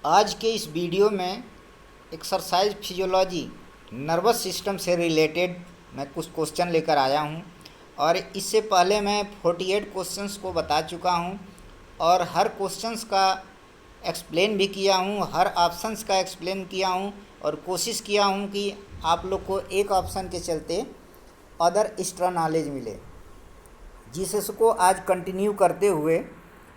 आज के इस वीडियो में एक्सरसाइज फिजियोलॉजी नर्वस सिस्टम से रिलेटेड मैं कुछ क्वेश्चन लेकर आया हूं और इससे पहले मैं 48 क्वेश्चंस को बता चुका हूं और हर क्वेश्चंस का एक्सप्लेन भी किया हूं, हर ऑप्शंस का एक्सप्लेन किया हूं और कोशिश किया हूं कि आप लोग को एक ऑप्शन के चलते अदर एक्स्ट्रा नॉलेज मिले, जिसको आज कंटिन्यू करते हुए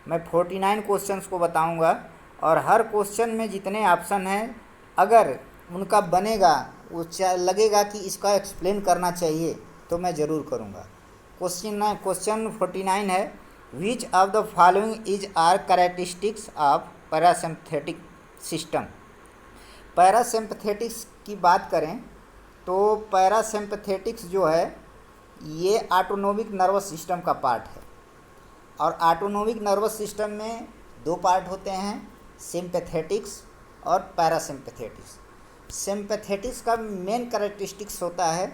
मैं 49 क्वेश्चंस को बताऊंगा और हर क्वेश्चन में जितने ऑप्शन हैं अगर उनका बनेगा वो लगेगा कि इसका एक्सप्लेन करना चाहिए तो मैं ज़रूर करूँगा। क्वेश्चन 49 है, which of the following is are characteristics of parasympathetic system. Parasympathetics की बात करें तो पैरासिम्पथेटिक्स जो है ये ऑटोनोमिक नर्वस सिस्टम का पार्ट है और ऑटोनोमिक नर्वस सिस्टम में दो पार्ट होते हैं, सिंपैथेटिक्स और पैरासिम्पैथेटिक्स। सिंपैथेटिक्स का मेन कैरेक्टरिस्टिक्स होता है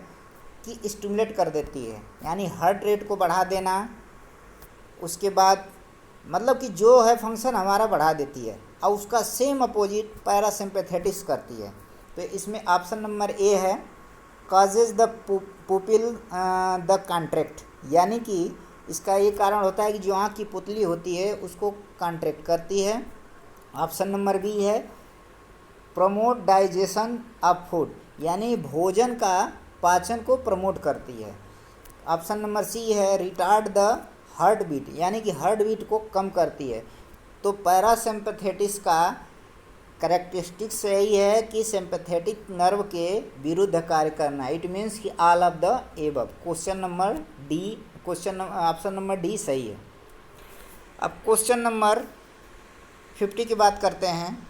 कि स्टिमुलेट कर देती है, यानी हार्ट रेट को बढ़ा देना, उसके बाद मतलब कि जो है फंक्शन हमारा बढ़ा देती है, और उसका सेम अपोजिट पैरासिम्पैथेटिक्स करती है। तो इसमें ऑप्शन नंबर ए है, causes the pupil the contract, यानी कि इसका ये कारण होता है कि जो आँख की पुतली होती है उसको कॉन्ट्रैक्ट करती है। ऑप्शन नंबर बी है, प्रमोट डाइजेशन ऑफ फूड, यानी भोजन का पाचन को प्रमोट करती है। ऑप्शन नंबर सी है, रिटार्ड द हार्ट बीट, यानी कि हार्ट बीट को कम करती है। तो पैरासिम्पैथेटिक्स का कैरेक्टरिस्टिक्स यही है कि सिंपैथेटिक नर्व के विरुद्ध कार्य करना। इट मीन्स कि all of the above. Option number D सही है। अब क्वेश्चन नंबर 50 की बात करते हैं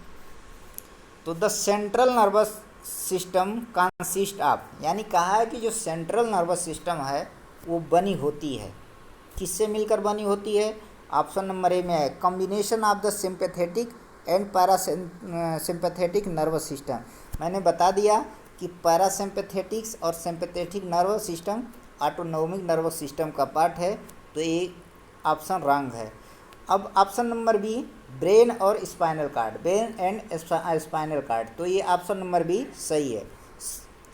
तो the central nervous system consist of, यानी कहा है कि जो सेंट्रल नर्वस सिस्टम है वो बनी होती है, किससे मिलकर बनी होती है। ऑप्शन नंबर ए में है, combination of the sympathetic and parasympathetic nervous system. मैंने बता दिया कि पैरासिम्पैथेटिक्स और sympathetic nervous system autonomic nervous system का पार्ट है, तो ये ऑप्शन रॉन्ग है। अब ऑप्शन नंबर बी, ब्रेन और spinal cord, brain and spinal card, तो ये ऑप्शन नंबर बी सही है।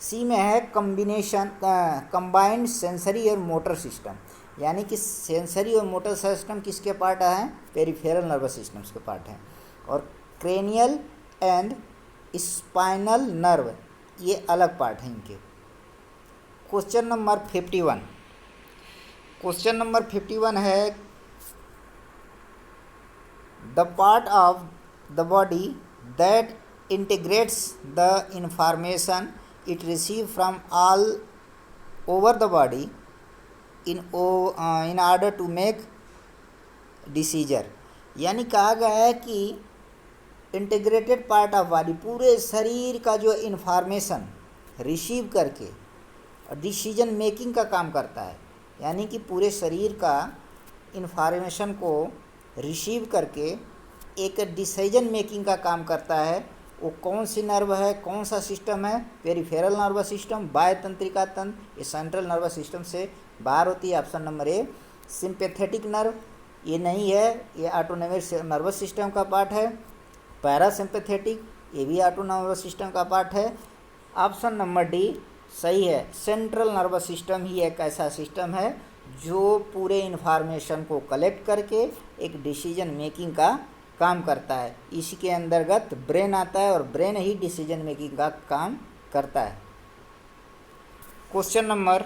सी में है, कॉम्बिनेशन कंबाइंड सेंसरी और मोटर सिस्टम, यानी कि सेंसरी और मोटर सिस्टम किसके पार्ट हैं, पेरिफेरल नर्वस सिस्टम्स के पार्ट हैं। और क्रेनियल एंड स्पाइनल नर्व ये अलग पार्ट हैं इनके। क्वेश्चन नंबर 51, क्वेश्चन नंबर 51 है, the part of the body that integrates the information it receive from all over the body in order to make decisions, यानी कहा गया है कि इंटीग्रेटेड पार्ट ऑफ बॉडी पूरे शरीर का जो इंफॉर्मेशन रिसीव करके डिसीजन मेकिंग का काम करता है, यानी कि पूरे शरीर का इंफॉर्मेशन को रिसीव करके एक डिसीजन मेकिंग का काम करता है। वो कौन सी नर्व है, कौन सा सिस्टम है, पेरिफेरल नर्वस सिस्टम, बाह्य तंत्रिका तंत्र, ये सेंट्रल नर्वस सिस्टम से बाहर होती है। Option number A. Sympathetic nerve ये नहीं है, ये ऑटोनोमिक नर्वस सिस्टम का पार्ट है। पैरासिम्पैथेटिक ये भी ऑटोनोमिक सिस्टम का पार्ट है। ऑप्शन नंबर डी सही है। सेंट्रल नर्वस सिस्टम ही एक ऐसा सिस्टम है जो पूरे इन्फॉर्मेशन को कलेक्ट करके एक डिसीजन मेकिंग का काम करता है। इसी के अंतर्गत ब्रेन आता है और ब्रेन ही डिसीजन मेकिंग का काम करता है। क्वेश्चन नंबर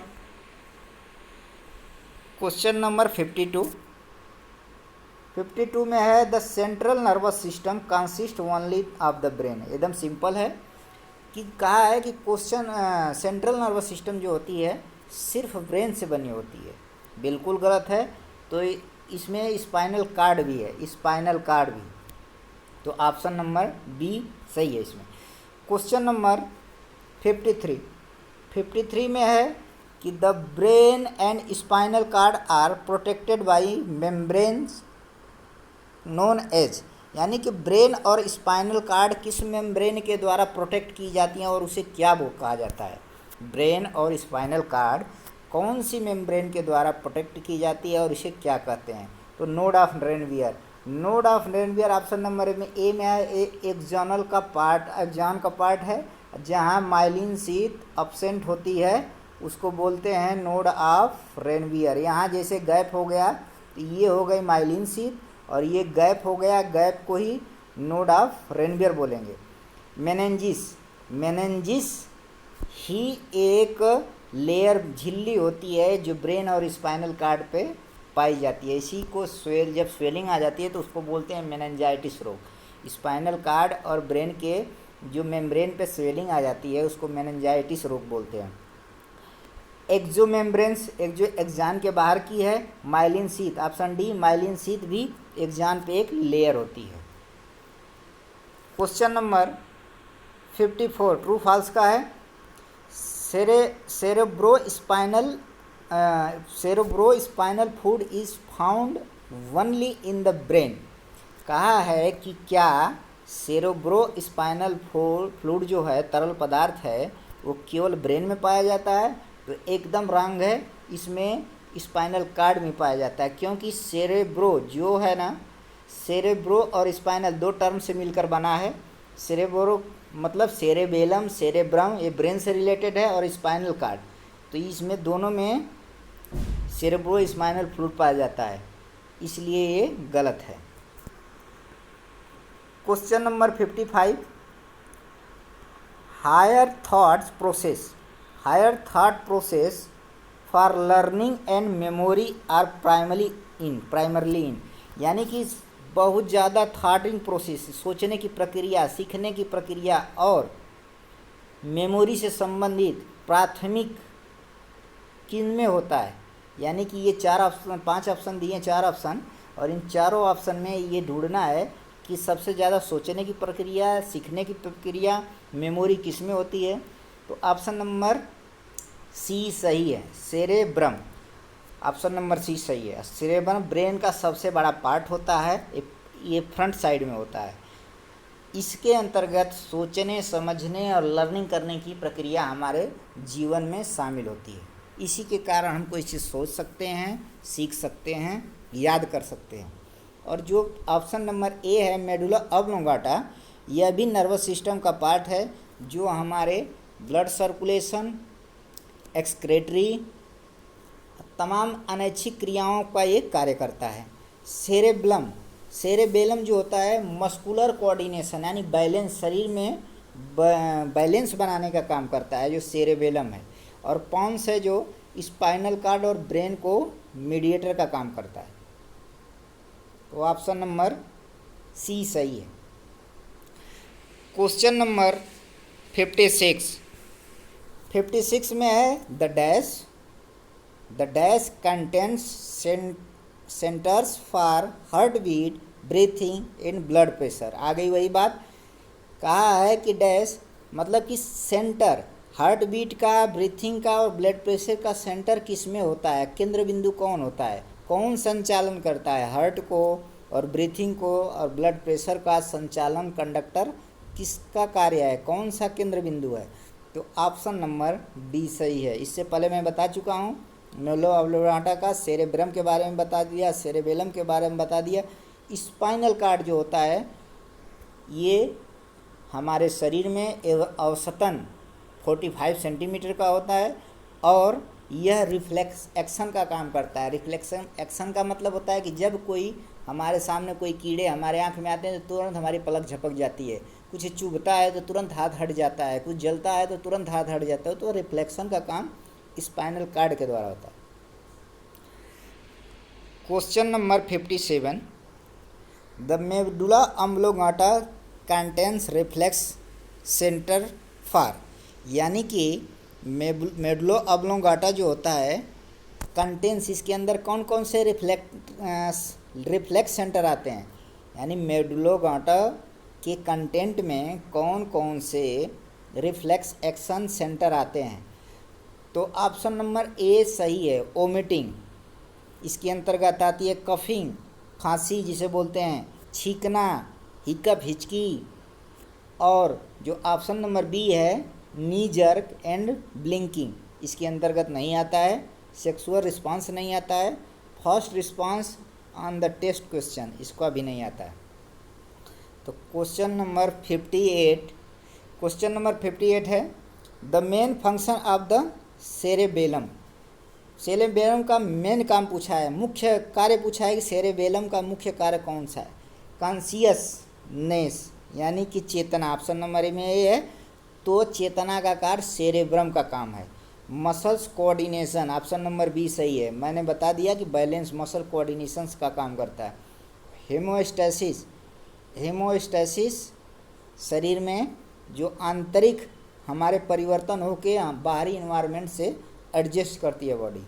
52 में है, the central nervous system consist only of the brain. एकदम सिंपल है कि कहा है कि सेंट्रल नर्वस सिस्टम जो होती है सिर्फ ब्रेन से बनी होती है। बिल्कुल गलत है। तो इसमें स्पाइनल कार्ड भी है, स्पाइनल कार्ड भी, तो ऑप्शन नंबर बी सही है इसमें। क्वेश्चन नंबर 53 में है कि the brain and spinal cord are protected by membranes known as, यानी कि ब्रेन और स्पाइनल कार्ड किस मेम्ब्रेन के द्वारा प्रोटेक्ट की जाती हैं और उसे क्या वो कहा जाता है। ब्रेन और स्पाइनल कार्ड कौन सी मेम्ब्रेन के द्वारा प्रोटेक्ट की जाती है और इसे क्या कहते हैं। तो node of Ranvier, node of Ranvier option number A में है। एक जर्नल का पार्ट, एक्जान का पार्ट है जहाँ माइलिन शीथ अपसेंट होती है, उसको बोलते हैं नोड ऑफ रेनवियर। यहाँ जैसे गैप हो गया तो ये हो गई माइलिन शीथ और ये गैप हो गया, गैप को ही नोड ऑफ रेनवियर बोलेंगे। मेनेंजिस, मेनेंजिस ही एक लेयर झिल्ली होती है जो ब्रेन और स्पाइनल कार्ड पे पाई जाती है। इसी को जब स्वेलिंग आ जाती है तो उसको बोलते हैं मेनेंजाइटिस रोग। स्पाइनल कार्ड और ब्रेन के जो मेम्ब्रेन पे स्वेलिंग आ जाती है उसको मेनेंजाइटिस रोग बोलते हैं। एक्सोमेम्ब्रेन्स, एक जो एक्जान के बाहर की है, myelin sheath, option D myelin sheath भी एक्जान पे एक लेयर होती है। क्वेश्चन नंबर 54 ट्रू फॉल्स का है। Cerebrospinal fluid is found only in the brain. कहा है कि क्या सेरेब्रोस्पाइनल फ्लूइड जो है, तरल पदार्थ है, वो केवल ब्रेन में पाया जाता है? तो एकदम रॉन्ग है, इसमें स्पाइनल कार्ड में पाया जाता है। क्योंकि सेरेब्रो जो है ना, सेरेब्रो और स्पाइनल दो टर्म से मिलकर बना है। सेरेब्रो मतलब सेरेबेलम, सेरेब्रम ये ब्रेन से रिलेटेड है, और स्पाइनल कार्ड, तो इसमें दोनों में सेरेब्रो स्पाइनल फ्लूइड पाया जाता है, इसलिए ये गलत है। Question number 55 higher thought process for learning and memory are primarily in, यानी कि बहुत ज़्यादा थॉटिंग प्रोसेस, सोचने की प्रक्रिया, सीखने की प्रक्रिया और मेमोरी से संबंधित प्राथमिक किन में होता है? यानी कि ये 5 ऑप्शन दिए, 4 ऑप्शन, और इन चारों ऑप्शन में ये ढूंढना है कि सबसे ज़्यादा सोचने की प्रक्रिया, सीखने की प्रक्रिया, मेमोरी किस में होती है। तो ऑप्शन नंबर सी सही है, सेरेब्रम। ऑप्शन नंबर सी सही है। सेरेब्रम ब्रेन का सबसे बड़ा पार्ट होता है, ये फ्रंट साइड में होता है। इसके अंतर्गत सोचने, समझने और लर्निंग करने की प्रक्रिया हमारे जीवन में शामिल होती है। इसी के कारण हम कोई चीज़ सोच सकते हैं, सीख सकते हैं, याद कर सकते हैं। और जो ऑप्शन नंबर ए है मेडुला ऑब्लोंगाटा, यह भी नर्वस सिस्टम का पार्ट है जो हमारे ब्लड सर्कुलेशन, एक्सक्रेटरी, तमाम अनैच्छिक क्रियाओं का एक कार्य करता है। सेरेबेलम जो होता है मस्कुलर कोऑर्डिनेशन यानी बैलेंस, शरीर में बैलेंस बनाने का काम करता है, जो सेरेबेलम है। और पॉन्स है जो स्पाइनल कार्ड और ब्रेन को मीडिएटर का काम करता है। तो ऑप्शन नंबर सी सही है। क्वेश्चन नंबर 56 में है the dash contents centers for heart beat, breathing and blood pressure. आ गई वही बात, कहा है कि डैश मतलब कि सेंटर, हार्ट बीट का, ब्रीथिंग का और ब्लड प्रेशर का सेंटर किस में होता है, केंद्र बिंदु कौन होता है, कौन संचालन करता है हार्ट को और ब्रीथिंग को और ब्लड प्रेशर का संचालन, कंडक्टर किसका कार्य है, कौन सा केंद्र बिंदु है? तो ऑप्शन नंबर डी सही है। इससे पहले मैं बता चुका हूँ, मेडुला ऑब्लोंगाटा का सेरेब्रम के बारे में बता दिया, सेरेबेलम के बारे में बता दिया। स्पाइनल कार्ड जो होता है ये हमारे शरीर में औसतन 45 सेंटीमीटर का होता है और यह रिफ्लेक्स एक्शन का काम करता है। रिफ्लेक्शन एक्शन का मतलब होता है कि जब कोई हमारे सामने कोई कीड़े हमारे आँख में आते हैं तो तुरंत हमारी पलक झपक जाती है, कुछ चुभता है तो तुरंत हाथ हट जाता है, कुछ जलता है तो तुरंत हाथ हट जाता है। तो रिफ्लेक्शन का काम स्पाइनल कार्ड के द्वारा होता है। Question number 57 the medulla oblongata contains reflex center for, यानी कि मेडुला ऑब्लोंगाटा जो होता है कंटेन्स, इसके अंदर कौन कौन से रिफ्लेक्स सेंटर आते हैं, यानी मेडुला ऑब्लोंगाटा के कंटेंट में कौन कौन से रिफ्लेक्स एक्शन सेंटर आते हैं? तो ऑप्शन नंबर ए सही है, ओमिटिंग। इसके अंतर्गत आती है कफिंग, खांसी जिसे बोलते हैं, छींकना, हिकअप, हिचकी। और जो ऑप्शन नंबर बी है नी जर्क एंड ब्लिंकिंग, इसके अंतर्गत नहीं आता है। सेक्सुअल रिस्पांस नहीं आता है। First response on the test question, इसको अभी नहीं आता है। तो क्वेश्चन नंबर 58, क्वेश्चन नंबर 58 है the main function of the cerebellum. Cerebellum का मेन काम पूछा है, मुख्य कार्य पूछा है कि सेरेबेलम का मुख्य कार्य कौन सा है। कॉन्शियसनेस यानी कि चेतना, ऑप्शन नंबर ए में ये है। तो चेतना का कार्य सेरेब्रम का काम है। Muscles coordination, option number B सही है। मैंने बता दिया कि बैलेंस मसल कोऑर्डिनेशंस का काम करता है। हेमोस्टेसिस, हेमोस्टेसिस शरीर में जो आंतरिक हमारे परिवर्तन होके बाहरी इन्वायरमेंट से एडजस्ट करती है बॉडी।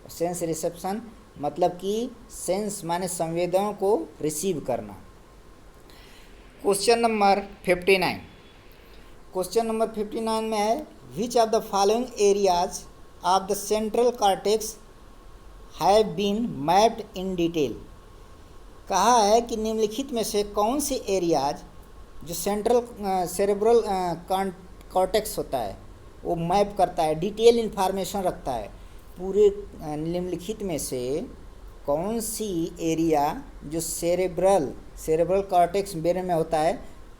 सेंस रिसेप्शन मतलब कि सेंस माने संवेदनों को रिसीव करना। क्वेश्चन नंबर 59, क्वेश्चन नंबर 59 में है which of the following areas of the central cortex have been mapped in detail. कहा है कि निम्नलिखित में से कौन से एरियाज जो सेंट्रल सेरेब्रल कॉर्टेक्स होता है वो मैप करता है, डिटेल इन्फॉर्मेशन रखता है। पूरे निम्नलिखित में से कौन सी एरिया जो सेरेब्रल कॉर्टेक्स ब्रेन में होता है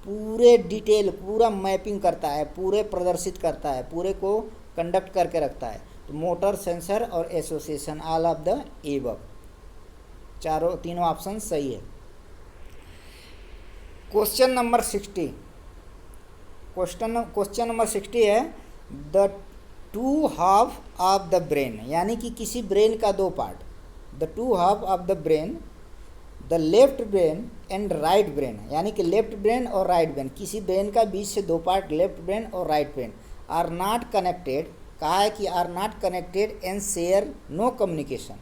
पूरे डिटेल, पूरा मैपिंग करता है, पूरे प्रदर्शित करता है, पूरे को कंडक्ट करके रखता है। तो मोटर, सेंसर और association, all of the above, तीनों ऑप्शन सही है। क्वेश्चन नंबर 60, क्वेश्चन नंबर 60 है the two half of the brain, यानी कि किसी ब्रेन का दो part, the two half of the brain, the left brain and right brain, यानी कि लेफ्ट ब्रेन और राइट ब्रेन, किसी ब्रेन का बीच से दो पार्ट लेफ्ट ब्रेन और right brain are not connected. कहा है कि are not connected and share no communication,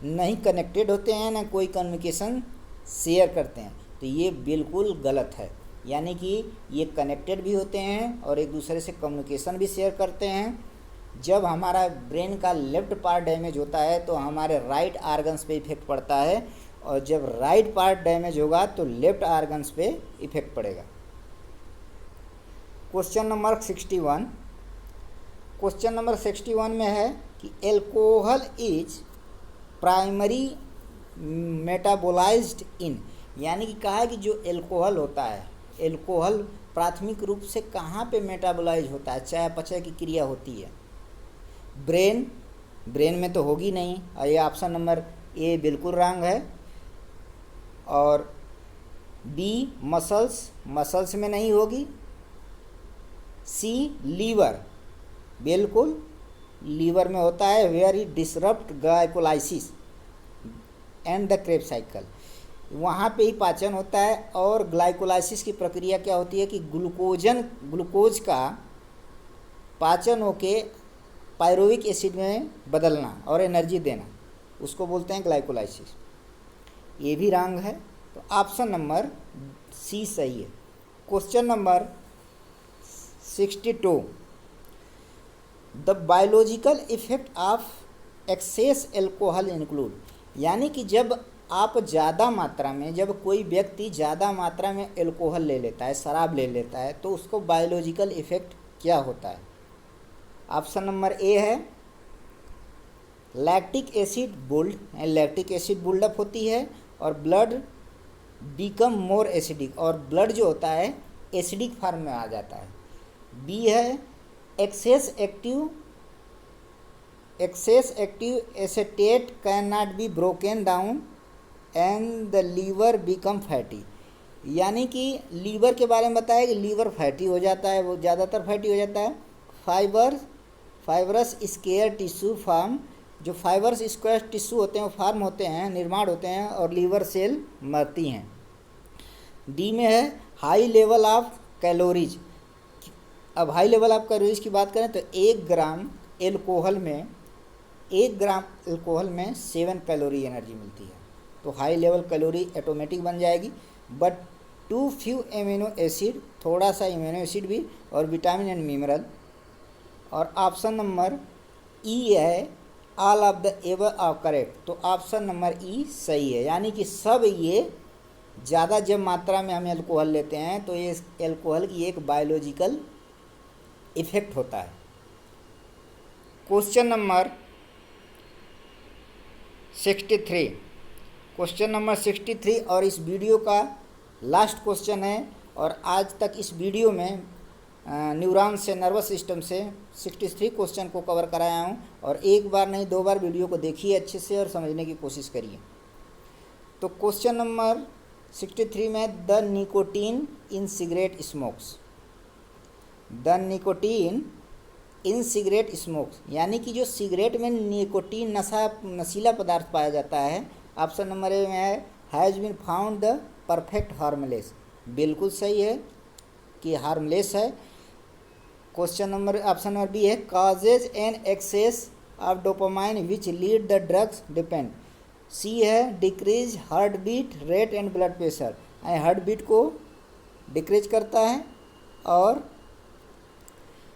नहीं कनेक्टेड होते हैं ना कोई कम्युनिकेशन शेयर करते हैं। तो ये बिल्कुल गलत है, यानी कि ये कनेक्टेड भी होते हैं और एक दूसरे से कम्युनिकेशन भी शेयर करते हैं। जब हमारा ब्रेन का लेफ्ट पार्ट डैमेज होता है तो हमारे राइट आर्गन्स पे इफेक्ट पड़ता है, और जब राइट पार्ट डैमेज होगा तो लेफ्ट आर्गन्स पे इफेक्ट पड़ेगा। क्वेश्चन नंबर 61, क्वेश्चन नंबर 61 में है कि एल्कोहल इज प्राइमरी मेटाबोलाइज्ड इन, यानी कि कहा है कि जो एल्कोहल होता है, एल्कोहल प्राथमिक रूप से कहाँ पे मेटाबोलाइज होता है, चयापचय की क्रिया होती है। ब्रेन में तो होगी नहीं, और ये ऑप्शन नंबर ए बिल्कुल रॉन्ग है। और बी मसल्स में नहीं होगी। सी लीवर, बिल्कुल लीवर में होता है, where it disrupt glycolysis and the Krebs cycle, वहाँ पे ही पाचन होता है। और ग्लाइकोलाइसिस की प्रक्रिया क्या होती है कि ग्लूकोज का पाचन होके पायरुविक एसिड में बदलना और एनर्जी देना, उसको बोलते हैं ग्लाइकोलाइसिस। ये भी रॉन्ग है, तो ऑप्शन नंबर सी सही है। Question number 62, the biological effect of excess alcohol include, यानी कि जब आप ज़्यादा मात्रा में, जब कोई व्यक्ति ज़्यादा मात्रा में एल्कोहल ले लेता है, शराब ले लेता है, तो उसको बायोलॉजिकल इफेक्ट क्या होता है। ऑप्शन नंबर ए है लैक्टिक एसिड बुल्डअप होती है और ब्लड बिकम मोर एसिडिक, और ब्लड जो होता है एसिडिक फॉर्म में आ जाता है। बी है excess active acetate can not be broken down and the liver become fatty, यानी कि लीवर के बारे में बताया कि लीवर फैटी हो जाता है, वो ज़्यादातर फैटी हो जाता है। फाइबरस स्क्वायर टिश्यू फॉर्म, जो फाइबर्स स्क्वायर टिश्यू होते हैं वो फॉर्म होते हैं, निर्माण होते हैं, और लीवर सेल मरती हैं। डी में है हाई लेवल ऑफ कैलोरीज। अब हाई लेवल ऑफ कैलोरीज की बात करें तो 1 ग्राम एल्कोहल में 7 कैलोरी एनर्जी मिलती है, तो हाई लेवल कैलोरी ऑटोमेटिक बन जाएगी। But to few amino acid, थोड़ा सा इम्यूनो एसिड भी, और विटामिन एंड मिनरल। और ऑप्शन नंबर ई है all of the above are correct, तो ऑप्शन नंबर ई सही है, यानी कि सब ये ज़्यादा जब मात्रा में हम एल्कोहल लेते हैं तो ये एल्कोहल की एक बायोलॉजिकल इफेक्ट होता है। क्वेश्चन नंबर 63, क्वेश्चन नंबर 63 और इस वीडियो का लास्ट क्वेश्चन है। और आज तक इस वीडियो में न्यूरॉन से, नर्वस सिस्टम से 63 क्वेश्चन को कवर कराया हूँ। और एक बार नहीं 2 बार वीडियो को देखिए अच्छे से और समझने की कोशिश करिए। तो क्वेश्चन नंबर 63 में the nicotine in cigarette smokes, the nicotine in cigarette smokes, यानी कि जो सिगरेट में निकोटीन नशीला पदार्थ पाया जाता है। ऑप्शन नंबर ए में है has been found the perfect harmless, बिल्कुल सही है कि हार्मलेस है। Question number option number B है causes an excess of dopamine which lead the drugs depend, C है decrease heart beat rate and blood pressure, heart beat को decrease करता है और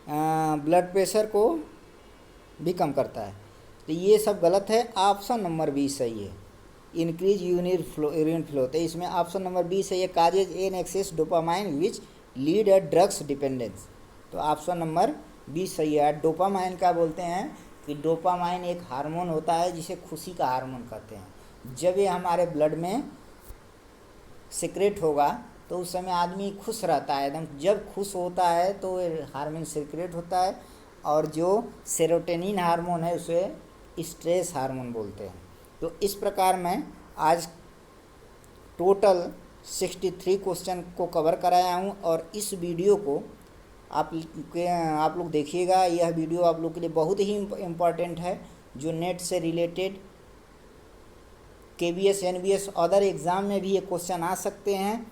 ब्लड प्रेशर को भी कम करता है। तो ये सब गलत है, ऑप्शन नंबर बी सही है, इंक्रीज यूरिन फ्लो। तो इसमें ऑप्शन नंबर बी सही है, causes an excess dopamine which lead a drugs dependence. तो ऑप्शन नंबर बी सही है। डोपामाइन क्या बोलते हैं कि डोपामाइन एक हार्मोन होता है जिसे खुशी का हार्मोन कहते हैं। जब ये हमारे ब्लड में सिक्रेट होगा तो उस समय आदमी खुश रहता है एकदम। जब खुश होता है तो हार्मोन सिक्रेट होता है, और जो सेरोटोनिन हार्मोन है उसे स्ट्रेस हार्मोन बोलते हैं। तो इस प्रकार मैं आज टोटल 63 क्वेश्चन को कवर कराया हूँ। और इस वीडियो को आप लोग देखिएगा। यह वीडियो आप लोग के लिए बहुत ही इम्पॉर्टेंट है, जो नेट से related KBS NBS other exam में भी ये क्वेश्चन आ सकते हैं।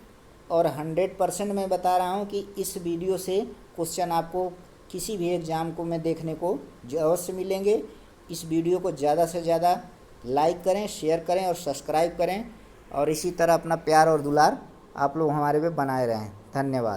और 100% मैं बता रहा हूँ कि इस वीडियो से क्वेश्चन आपको किसी भी एग्ज़ाम को में देखने को जो अवश्य मिलेंगे। इस वीडियो को ज़्यादा से ज़्यादा लाइक करें, शेयर करें और सब्सक्राइब करें। और इसी तरह अपना प्यार और दुलार आप लोग हमारे पे बनाए रहें। धन्यवाद।